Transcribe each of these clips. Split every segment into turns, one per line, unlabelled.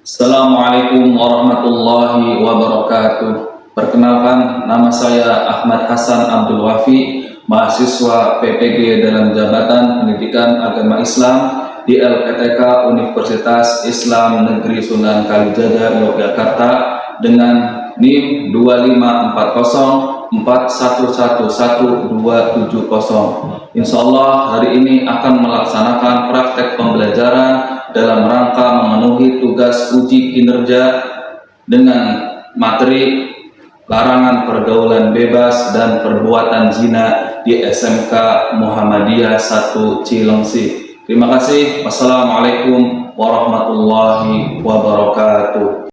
Assalamualaikum warahmatullahi wabarakatuh. Perkenalkan, nama saya Ahmad Hasan Abdul Wafi, mahasiswa PPG dalam Jabatan Pendidikan Agama Islam di LPTK Universitas Islam Negeri Sunan Kalijaga, Yogyakarta dengan NIM 254041111270. Insya Allah hari ini akan melaksanakan praktek pembelajaran dalam rangka memenuhi tugas uji kinerja dengan materi larangan pergaulan bebas dan perbuatan zina di SMK Muhammadiyah 1 Cilengsi. Terima kasih. Wassalamualaikum warahmatullahi wabarakatuh.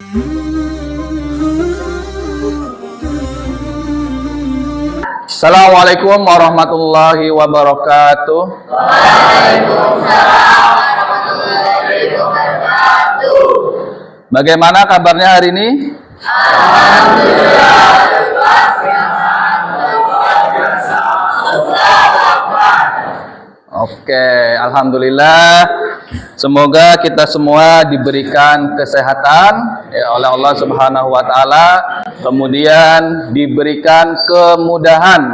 Assalamualaikum warahmatullahi wabarakatuh.
Waalaikumsalam warahmatullahi wabarakatuh.
Bagaimana kabarnya hari ini?
Alhamdulillah.
Oke, alhamdulillah. Semoga kita semua diberikan kesehatan ya, oleh Allah Subhanahu wa taala, kemudian diberikan kemudahan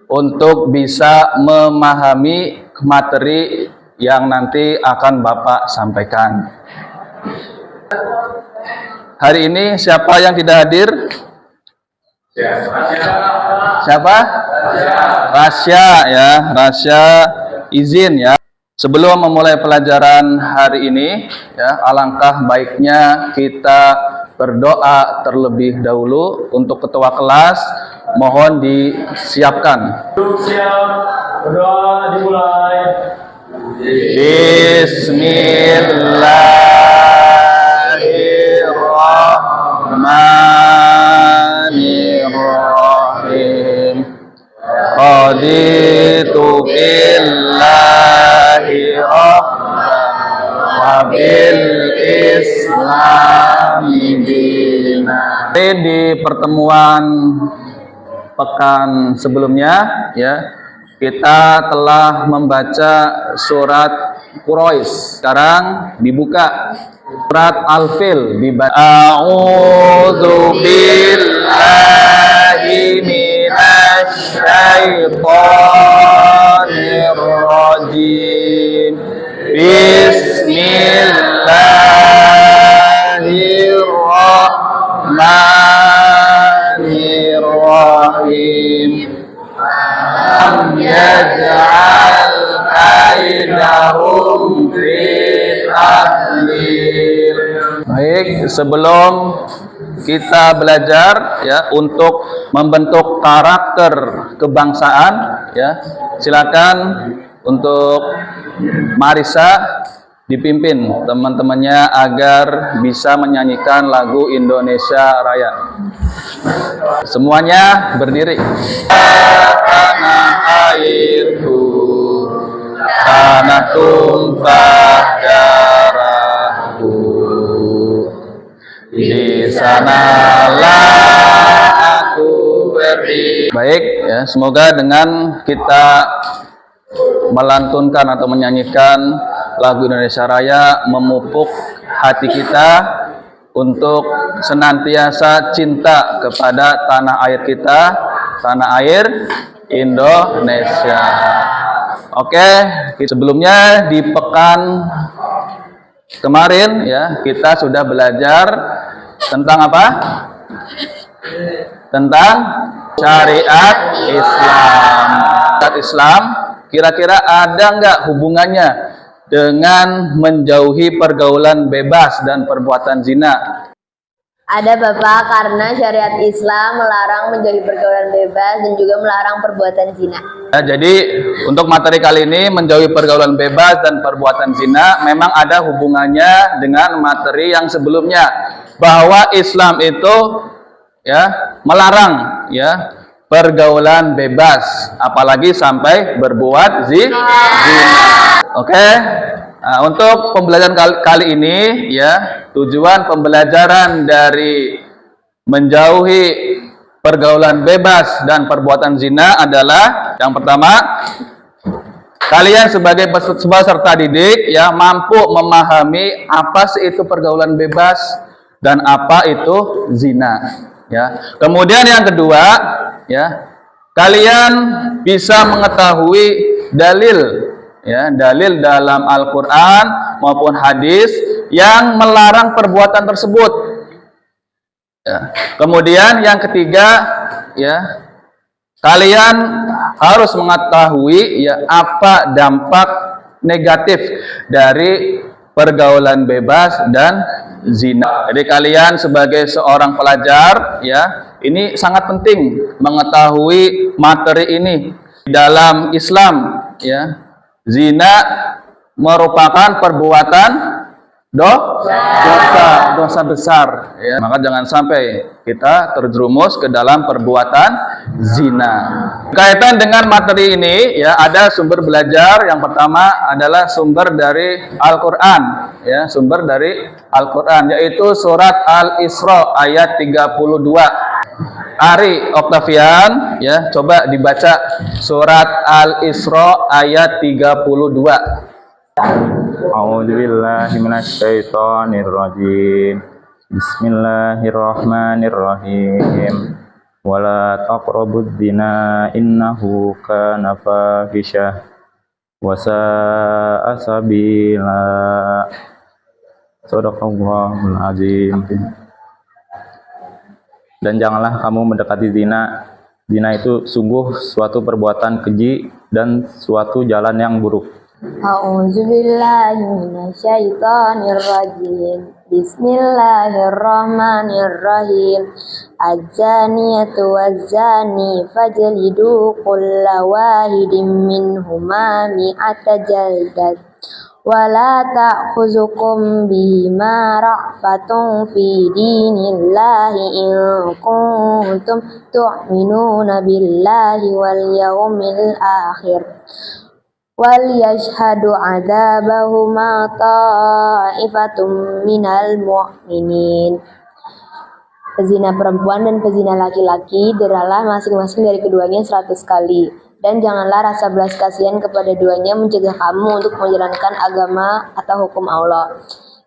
untuk bisa memahami materi yang nanti akan Bapak sampaikan. Hari ini siapa yang tidak hadir? Siapa? Rasya ya, Rasya izin ya. Sebelum memulai pelajaran hari ini ya, alangkah baiknya kita berdoa terlebih dahulu. Untuk ketua kelas mohon disiapkan.
Siap, berdoa dimulai.
Bismillahirrahmanirrahim. Raditu billahi rabban wa bil islami dina. Di pertemuan pekan sebelumnya ya, kita telah membaca surat Quraisy. Sekarang dibuka surat Al-Fil, dibaca. A'udzu billahi minasy syaithanir rajim. Bismillahirrahmanirrahim. Lam yaj'al kaidahum fi tadlil. Baik, sebelum kita belajar ya untuk membentuk karakter kebangsaan ya, silakan untuk Marisa dipimpin teman-temannya agar bisa menyanyikan lagu Indonesia Raya. Semuanya berdiri. Tanah airku, tanah tumpah darahku, di sanalah aku berdiri. Baik ya, semoga dengan kita melantunkan atau menyanyikan lagu Indonesia Raya memupuk hati kita untuk senantiasa cinta kepada tanah air kita, tanah air Indonesia. Oke, sebelumnya di pekan kemarin ya, kita sudah belajar tentang apa? Tentang syariat Islam. Syariat Islam kira-kira ada nggak hubungannya dengan menjauhi pergaulan bebas dan perbuatan zina?
Ada Bapak, karena syariat Islam melarang menjauhi pergaulan bebas dan juga melarang perbuatan zina.
Ya, jadi untuk materi kali ini menjauhi pergaulan bebas dan perbuatan zina memang ada hubungannya dengan materi yang sebelumnya, bahwa Islam itu ya melarang ya pergaulan bebas, apalagi sampai berbuat zina. Oke. Nah, untuk pembelajaran kali ini ya, tujuan pembelajaran dari menjauhi pergaulan bebas dan perbuatan zina adalah yang pertama, kalian sebagai peserta didik ya mampu memahami apa sih itu pergaulan bebas dan apa itu zina ya. Kemudian yang kedua ya, kalian bisa mengetahui dalil ya, dalil dalam Al-Qur'an maupun hadis yang melarang perbuatan tersebut ya. Kemudian yang ketiga ya, kalian harus mengetahui ya apa dampak negatif dari pergaulan bebas dan zina. Jadi kalian sebagai seorang pelajar ya, ini sangat penting mengetahui materi ini. Dalam Islam ya, zina merupakan perbuatan dosa besar ya. Maka jangan sampai kita terjerumus ke dalam perbuatan zina. Kaitan dengan materi ini ya, ada sumber belajar. Yang pertama adalah sumber dari Al-Qur'an ya, sumber dari Al-Qur'an yaitu surat Al-Isra ayat 32. Ari Octavian ya, coba dibaca surat Al-Isra ayat 32.
A'udzubillahi minasyaitonirrajim. Bismillahirrahmanirrahim. Wala taqrabudz zina innahu kana fahisyah wa sa'a sabila. Shadaqallahul azim. Dan janganlah kamu mendekati zina. Zina itu sungguh suatu perbuatan keji dan suatu jalan yang buruk.
A'udzubillahi minasyaitonirrajim. Bismillahirrahmanirrahim. Az-zaniyatu waz-zani fajlidu kulla wahidin minhuma mi'ata jaldat. Wala ta'khuzukum bima ra'fatun fi dinillahi in kuntum tu'minuna billahi wal yawmil akhir. Wal yashhadu 'adzabahuma ta'ifatum minal mu'minin. Pezina perempuan dan pezina laki-laki deralah masing-masing dari keduanya 100 kali. Dan janganlah rasa belas kasihan kepada duanya mencegah kamu untuk menjalankan agama atau hukum Allah.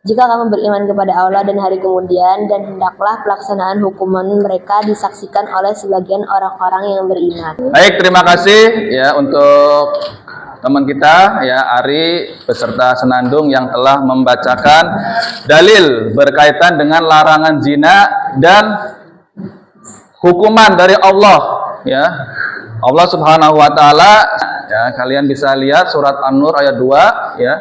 Jika kamu beriman kepada Allah dan hari kemudian, dan hendaklah pelaksanaan hukuman mereka disaksikan oleh sebagian orang-orang yang beriman.
Baik, terima kasih ya untuk teman kita ya Ari beserta Senandung yang telah membacakan dalil berkaitan dengan larangan zina dan hukuman dari Allah ya. Allah Subhanahu wa taala ya, kalian bisa lihat surat An-Nur ayat 2 ya,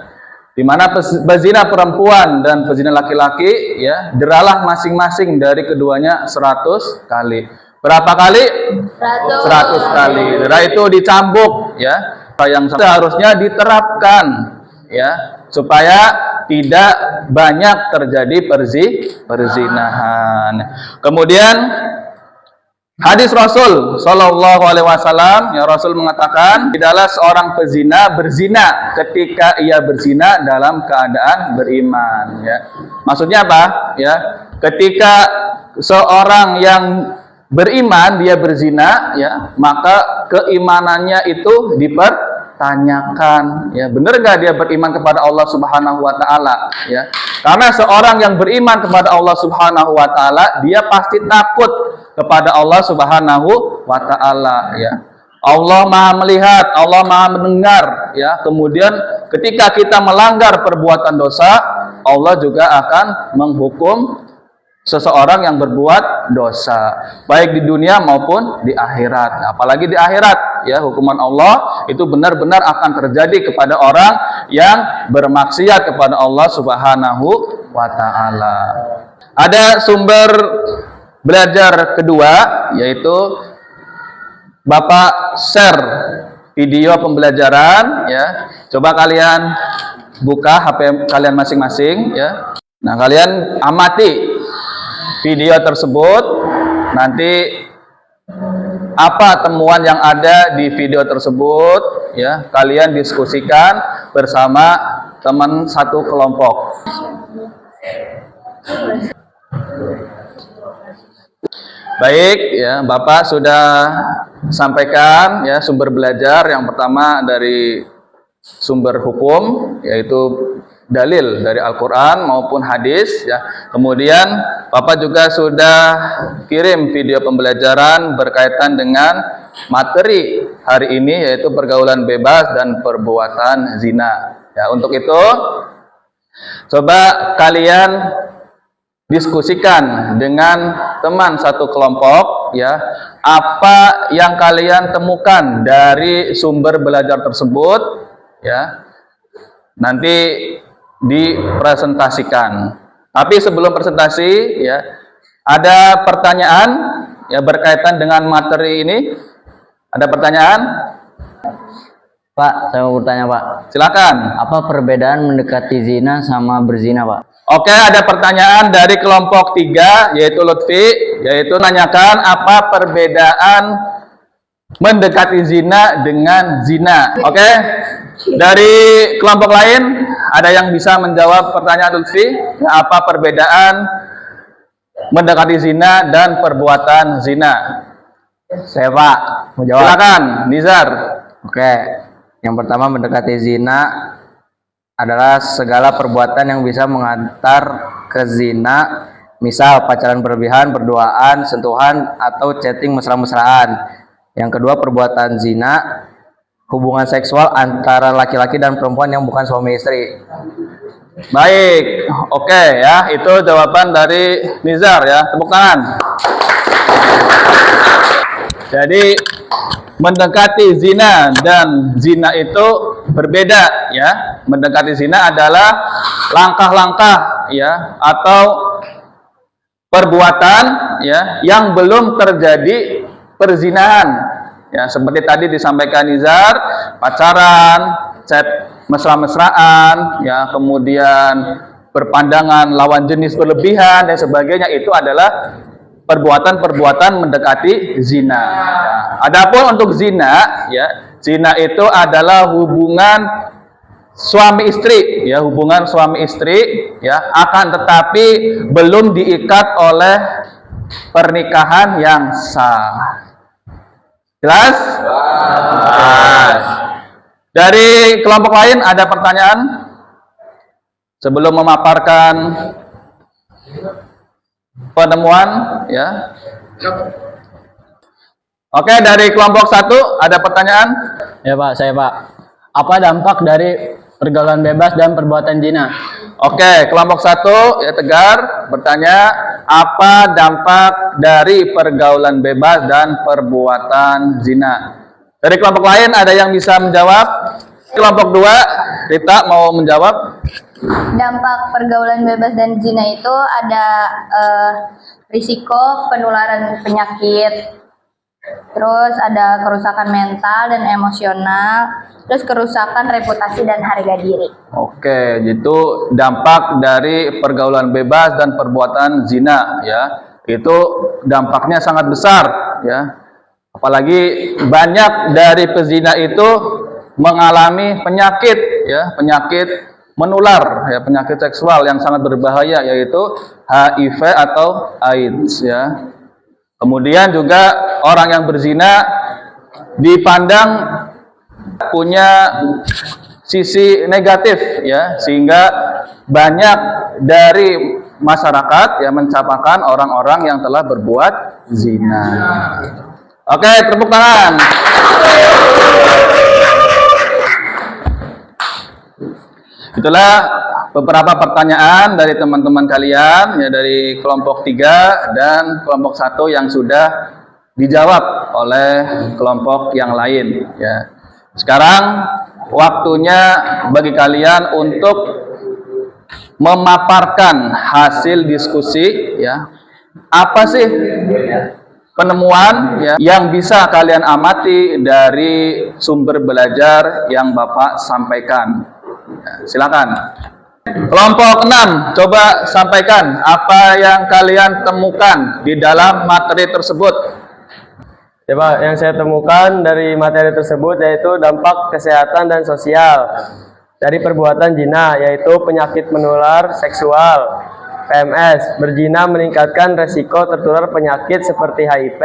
di mana pezina perempuan dan pezina laki-laki ya deralah masing-masing dari keduanya 100 kali. Berapa kali? 100 kali. Dera itu dicambuk ya. Yang seharusnya diterapkan ya, supaya tidak banyak terjadi perzinahan. Kemudian hadis Rasul Shallallahu Alaihi Wasallam, ya Rasul mengatakan tidaklah seorang pezina berzina ketika ia berzina dalam keadaan beriman. Ya, maksudnya apa? Ya, ketika seorang yang beriman dia berzina, ya maka keimanannya itu dipertanyakan. Ya, benar nggak dia beriman kepada Allah Subhanahu Wa Taala? Ya, karena seorang yang beriman kepada Allah Subhanahu Wa Taala dia pasti takut kepada Allah Subhanahu wa taala ya. Allah Maha melihat, Allah Maha mendengar ya. Kemudian ketika kita melanggar perbuatan dosa, Allah juga akan menghukum seseorang yang berbuat dosa, baik di dunia maupun di akhirat. Apalagi di akhirat ya, hukuman Allah itu benar-benar akan terjadi kepada orang yang bermaksiat kepada Allah Subhanahu wa taala. Ada sumber belajar kedua, yaitu Bapak share video pembelajaran ya. Coba kalian buka HP kalian masing-masing ya. Nah, kalian amati video tersebut. Nanti apa temuan yang ada di video tersebut ya, kalian diskusikan bersama teman satu kelompok. Baik ya, Bapak sudah sampaikan ya sumber belajar yang pertama dari sumber hukum, yaitu dalil dari Al-Quran maupun hadis ya. Kemudian Bapak juga sudah kirim video pembelajaran berkaitan dengan materi hari ini, yaitu pergaulan bebas dan perbuatan zina ya. Untuk itu coba kalian diskusikan dengan teman satu kelompok ya, apa yang kalian temukan dari sumber belajar tersebut ya, nanti dipresentasikan. Tapi sebelum presentasi ya, ada pertanyaan ya berkaitan dengan materi ini. Ada pertanyaan?
Pak, saya mau bertanya, Pak.
Silakan.
Apa perbedaan mendekati zina sama berzina, Pak?
Oke, ada pertanyaan dari kelompok 3, yaitu Lutfi, yaitu nanyakan apa perbedaan mendekati zina dengan zina. Oke, dari kelompok lain ada yang bisa menjawab pertanyaan Lutfi? Apa perbedaan mendekati zina dan perbuatan zina?
Saya, Pak, mau jawab.
Silakan, Nizar.
Oke, yang pertama mendekati zina adalah segala perbuatan yang bisa mengantar ke zina, misal pacaran berlebihan, berduaan, sentuhan, atau chatting mesra-mesraan. Yang kedua, perbuatan zina, hubungan seksual antara laki-laki dan perempuan yang bukan suami istri.
Baik, oke ya, itu jawaban dari Nizar ya, tepuk tangan. Jadi mendekati zina dan zina itu berbeda ya. Mendekati zina adalah langkah-langkah ya, atau perbuatan ya yang belum terjadi perzinahan ya, seperti tadi disampaikan Nizar, pacaran, chat mesra-mesraan ya, kemudian berpandangan lawan jenis berlebihan dan sebagainya, itu adalah perbuatan-perbuatan mendekati zina. Ya. Adapun untuk zina ya, zina itu adalah hubungan suami istri ya, hubungan suami istri ya, akan tetapi belum diikat oleh pernikahan yang sah. Jelas? Jelas. Dari kelompok lain ada pertanyaan sebelum memaparkan penemuan ya. Oke, dari kelompok 1 ada pertanyaan?
Ya, Pak, saya, Pak. Apa dampak dari pergaulan bebas dan perbuatan zina?
Oke, kelompok 1 ya, Tegar bertanya, apa dampak dari pergaulan bebas dan perbuatan zina? Dari kelompok lain ada yang bisa menjawab? Kelompok 2, Rita mau menjawab?
Dampak pergaulan bebas dan zina itu ada risiko penularan penyakit, terus ada kerusakan mental dan emosional, terus kerusakan reputasi dan harga diri.
Oke, itu dampak dari pergaulan bebas dan perbuatan zina ya. Itu dampaknya sangat besar ya. Apalagi banyak dari pezina itu mengalami penyakit ya, penyakit menular ya, penyakit seksual yang sangat berbahaya, yaitu HIV atau AIDS ya. Kemudian juga orang yang berzina dipandang punya sisi negatif ya, sehingga banyak dari masyarakat yang mencapakan orang-orang yang telah berbuat zina. Oke, tepuk tangan. Itulah beberapa pertanyaan dari teman-teman kalian ya, dari kelompok 3 dan kelompok 1 yang sudah dijawab oleh kelompok yang lain ya. Sekarang waktunya bagi kalian untuk memaparkan hasil diskusi ya. Apa sih penemuan ya yang bisa kalian amati dari sumber belajar yang Bapak sampaikan? Ya, silakan. Kelompok 6, coba sampaikan apa yang kalian temukan di dalam materi tersebut.
Ya, Pak, yang saya temukan dari materi tersebut yaitu dampak kesehatan dan sosial dari perbuatan zina, yaitu penyakit menular seksual, PMS. Berzina meningkatkan resiko tertular penyakit seperti HIV,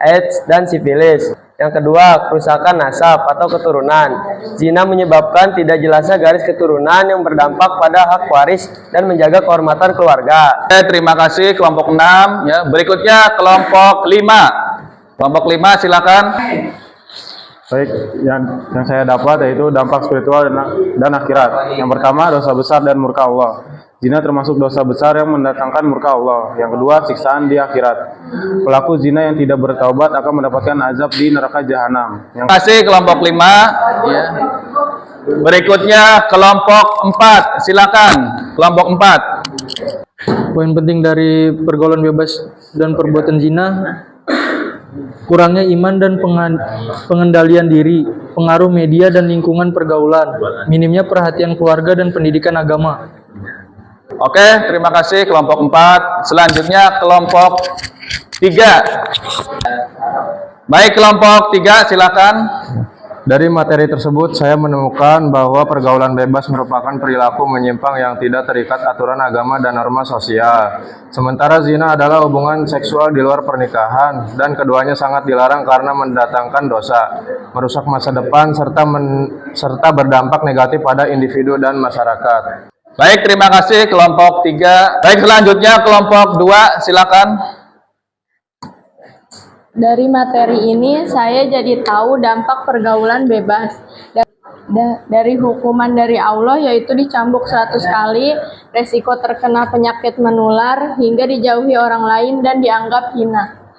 AIDS, dan sifilis. Yang kedua, kerusakan nasab atau keturunan. Zina menyebabkan tidak jelasnya garis keturunan yang berdampak pada hak waris dan menjaga kehormatan keluarga.
Oke, terima kasih kelompok 6 ya. Berikutnya kelompok 5. Kelompok 5 silakan.
Baik, yang saya dapat yaitu dampak spiritual dan akhirat. Yang pertama, dosa besar dan murka Allah. Zina termasuk dosa besar yang mendatangkan murka Allah. Yang kedua, siksaan di akhirat. Pelaku zina yang tidak bertaubat akan mendapatkan azab di neraka jahanam.
Terima kasih kelompok 5 ya. Berikutnya kelompok 4. Silakan kelompok 4.
Poin penting dari pergaulan bebas dan perbuatan zina, kurangnya iman dan pengendalian diri, pengaruh media dan lingkungan pergaulan, minimnya perhatian keluarga dan pendidikan agama.
Oke, terima kasih kelompok 4. Selanjutnya kelompok 3. Baik, kelompok 3 silakan.
Dari materi tersebut, saya menemukan bahwa pergaulan bebas merupakan perilaku menyimpang yang tidak terikat aturan agama dan norma sosial. Sementara zina adalah hubungan seksual di luar pernikahan, dan keduanya sangat dilarang karena mendatangkan dosa, merusak masa depan, serta berdampak negatif pada individu dan masyarakat.
Baik, terima kasih kelompok 3. Baik, selanjutnya kelompok 2 silakan.
Dari materi ini saya jadi tahu dampak pergaulan bebas. Dari hukuman dari Allah yaitu dicambuk 100 kali, resiko terkena penyakit menular, hingga dijauhi orang lain dan dianggap hina.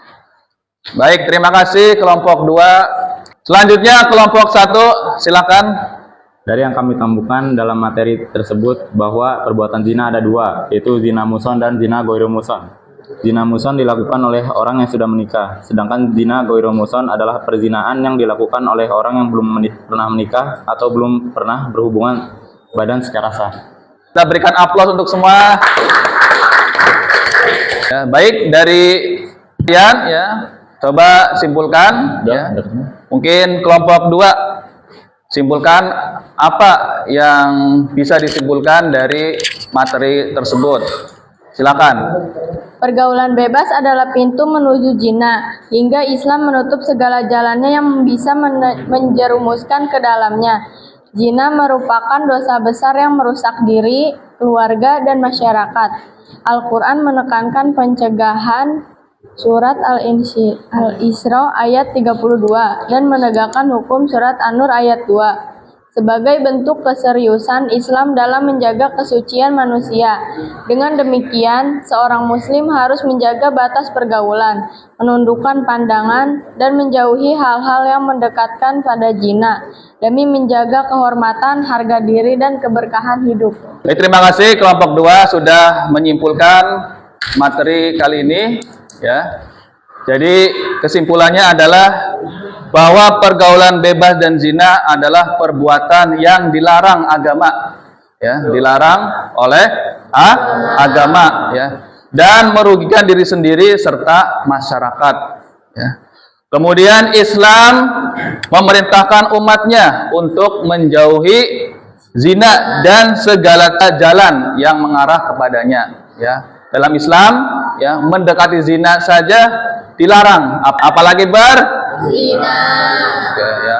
Baik, terima kasih kelompok 2. Selanjutnya kelompok 1 silakan.
Dari yang kami temukan dalam materi tersebut bahwa perbuatan zina ada dua, yaitu zina muson dan zina goiro muson. Zina muson dilakukan oleh orang yang sudah menikah, sedangkan zina goiro muson adalah perzinaan yang dilakukan oleh orang yang belum pernah menikah atau belum pernah berhubungan badan secara sah.
Kita berikan aplaus untuk semua. Ya, baik, dari kalian ya, coba simpulkan ya. Mungkin kelompok 2 simpulkan apa yang bisa disimpulkan dari materi tersebut. Silakan.
Pergaulan bebas adalah pintu menuju zina, hingga Islam menutup segala jalannya yang bisa menjerumuskan ke dalamnya. Zina merupakan dosa besar yang merusak diri, keluarga, dan masyarakat. Al-Quran menekankan pencegahan surat Al-Isra ayat 32 dan menegakkan hukum surat An-Nur ayat 2. Sebagai bentuk keseriusan Islam dalam menjaga kesucian manusia. Dengan demikian, seorang muslim harus menjaga batas pergaulan, menundukkan pandangan, dan menjauhi hal-hal yang mendekatkan pada zina, demi menjaga kehormatan, harga diri, dan keberkahan hidup.
Baik, terima kasih kelompok 2 sudah menyimpulkan materi kali ini ya. Jadi kesimpulannya adalah bahwa pergaulan bebas dan zina adalah perbuatan yang dilarang agama ya, dilarang oleh agama ya, dan merugikan diri sendiri serta masyarakat ya. Kemudian Islam memerintahkan umatnya untuk menjauhi zina dan segala jalan yang mengarah kepadanya ya. Dalam Islam ya, mendekati zina saja dilarang, apalagi berzina. Ya.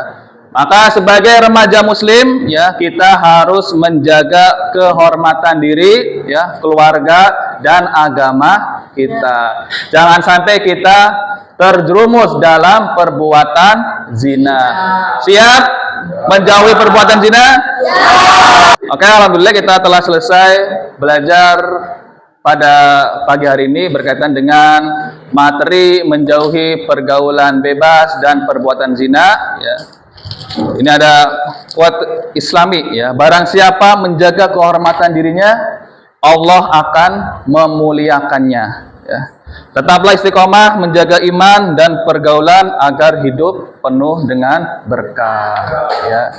Maka sebagai remaja muslim ya, kita harus menjaga kehormatan diri ya, keluarga dan agama kita. Jangan sampai kita terjerumus dalam perbuatan zina. Siap menjauhi perbuatan zina? Oke, alhamdulillah kita telah selesai belajar pada pagi hari ini berkaitan dengan materi menjauhi pergaulan bebas dan perbuatan zina ya. Ini ada quote Islami ya, barang siapa menjaga kehormatan dirinya, Allah akan memuliakannya ya. Tetaplah istiqomah menjaga iman dan pergaulan agar hidup penuh dengan berkah ya.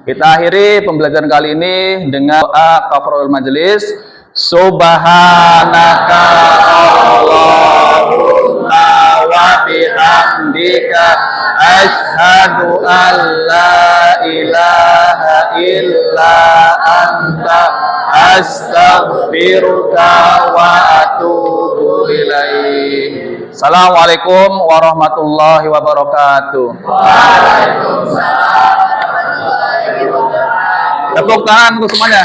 Kita akhiri pembelajaran kali ini dengan doa kafaratul majelis. Subhanaka Allahumma wa bihamdika asyhadu an la ilaha illa anta astaghfiruka wa atubu ilaik. Assalamualaikum warahmatullahi wabarakatuh. Tepuk tangan untuk semuanya.